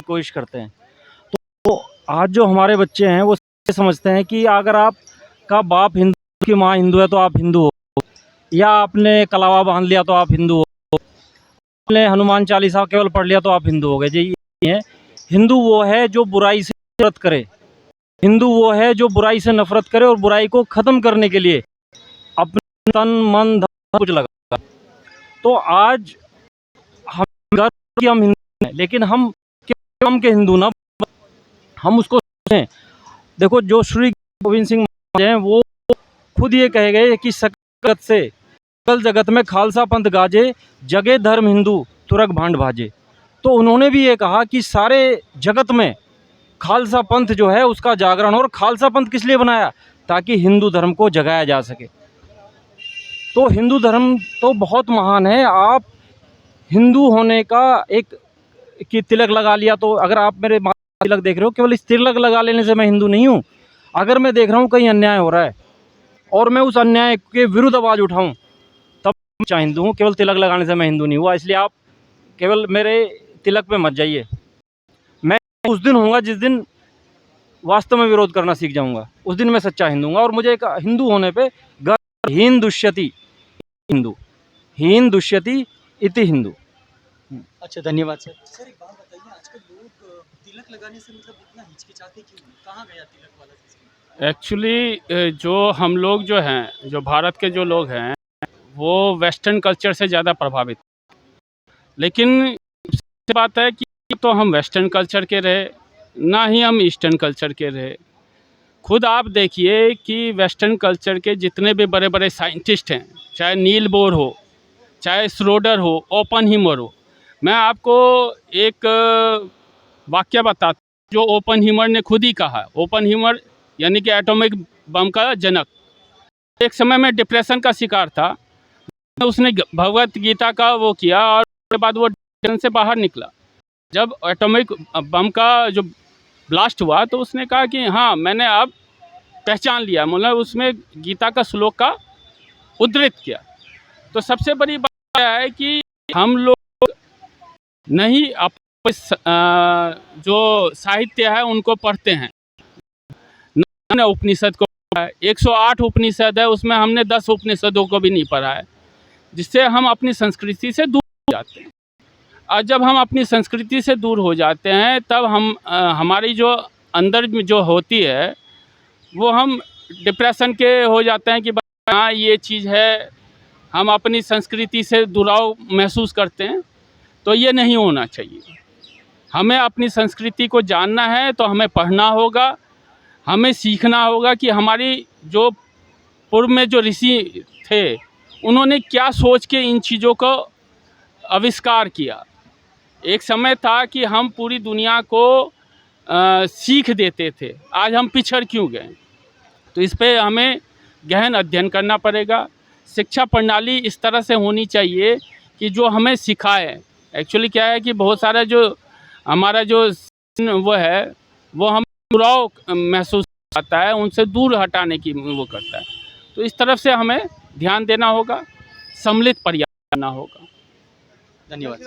कोशिश करते हैं। तो आज जो हमारे बच्चे हैं वो समझते हैं कि अगर आपका बाप हिंदू की माँ हिंदू है तो आप हिंदू हो, या आपने कलावा बांध लिया तो आप हिंदू हो, आपने हनुमान चालीसा केवल पढ़ लिया तो आप हिंदू हो गए। जी ये है, हिंदू वो है जो बुराई से नफरत करे। हिंदू वो है जो बुराई से नफरत करे और बुराई को खत्म करने के लिए अपने तन मन धन कुछ लगा। तो आज हम गर्व कि हम हिंदू हैं, लेकिन हम केवल के हिंदू ना, हम उसको सोचें। देखो जो श्री गोविंद सिंह महाराज हैं वो खुद ये कहे गए कि सकल जगत में खालसा पंथ गाजे, जगे धर्म हिंदू तुरग भांड भाजे। तो उन्होंने भी ये कहा कि सारे जगत में खालसा पंथ जो है उसका जागरण हो। और खालसा पंथ किस लिए बनाया? ताकि हिंदू धर्म को जगाया जा सके। तो हिंदू धर्म तो बहुत महान है। आप हिंदू होने का एक कि तिलक लगा लिया, तो अगर आप मेरे तिलक देख रहे हो, केवल इस तिलक लगा लेने से मैं हिंदू नहीं हूँ। अगर मैं देख रहा हूँ कहीं अन्याय हो रहा है और मैं उस अन्याय के विरुद्ध आवाज़ उठाऊँ, तब मैं हिंदू हूँ। केवल तिलक लगाने से मैं हिंदू नहीं हुआ। इसलिए आप केवल मेरे तिलक पे मत जाइए। मैं उस दिन होऊंगा जिस दिन वास्तव में विरोध करना सीख जाऊंगा, उस दिन मैं सच्चा हिंदू हूँ। और मुझे एक हिंदू होने पे गर्व। हीन दुष्यति हिंदू, हीन दुष्यति इति हिंदू। अच्छा, धन्यवाद सर। सर एक बात बताइए, आजकल लोग तिलक लगाने से मतलब इतना हिचकिचाते क्यों हैं? कहाँ गया तिलक वाला सिस्टम? एक्चुअली जो हम लोग जो हैं, जो भारत के जो लोग हैं, वो वेस्टर्न कल्चर से ज़्यादा प्रभावित। लेकिन सबसे बात है कि तो हम वेस्टर्न कल्चर के रहे, ना ही हम ईस्टर्न कल्चर के रहे। खुद आप देखिए कि वेस्टर्न कल्चर के जितने भी बड़े बड़े साइंटिस्ट हैं, चाहे नील बोर हो, चाहे श्रोडर हो, ओपनहीमर हो। मैं आपको एक वाक्य बताता हूँ जो ओपनहीमर ने खुद ही कहा। ओपनहीमर यानी कि एटॉमिक बम का जनक। एक समय में डिप्रेशन का शिकार था, उसने भगवत गीता का वो किया और उसके बाद वो डिप्रेशन से बाहर निकला। जब एटॉमिक बम का जो ब्लास्ट हुआ तो उसने कहा कि हाँ, मैंने अब पहचान लिया, मतलब उसमें गीता का श्लोक का उद्धृत किया। तो सबसे बड़ी बात यह है कि हम लोग नहीं जो साहित्य है उनको पढ़ते हैं। हमने उपनिषद को पढ़ा है, 108 उपनिषद है, उसमें हमने 10 उपनिषदों को भी नहीं पढ़ा है, जिससे हम अपनी संस्कृति से दूर हो जाते हैं। और जब हम अपनी संस्कृति से दूर हो जाते हैं तब हम हमारी जो अंदर में जो होती है वो हम डिप्रेशन के हो जाते हैं कि हाँ ये चीज़ है, हम अपनी संस्कृति से जुड़ाव महसूस करते हैं। तो ये नहीं होना चाहिए। हमें अपनी संस्कृति को जानना है तो हमें पढ़ना होगा, हमें सीखना होगा कि हमारी जो पूर्व में जो ऋषि थे उन्होंने क्या सोच के इन चीज़ों को आविष्कार किया। एक समय था कि हम पूरी दुनिया को सीख देते थे, आज हम पिछड़ क्यों गए? तो इस पे हमें गहन अध्ययन करना पड़ेगा। शिक्षा प्रणाली इस तरह से होनी चाहिए कि जो हमें सिखाए। एक्चुअली क्या है कि बहुत सारा जो हमारा जो वो है वो हम जुड़ाव महसूस आता है, उनसे दूर हटाने की वो करता है। तो इस तरफ से हमें ध्यान देना होगा, सम्मिलित प्रयास करना होगा। धन्यवाद।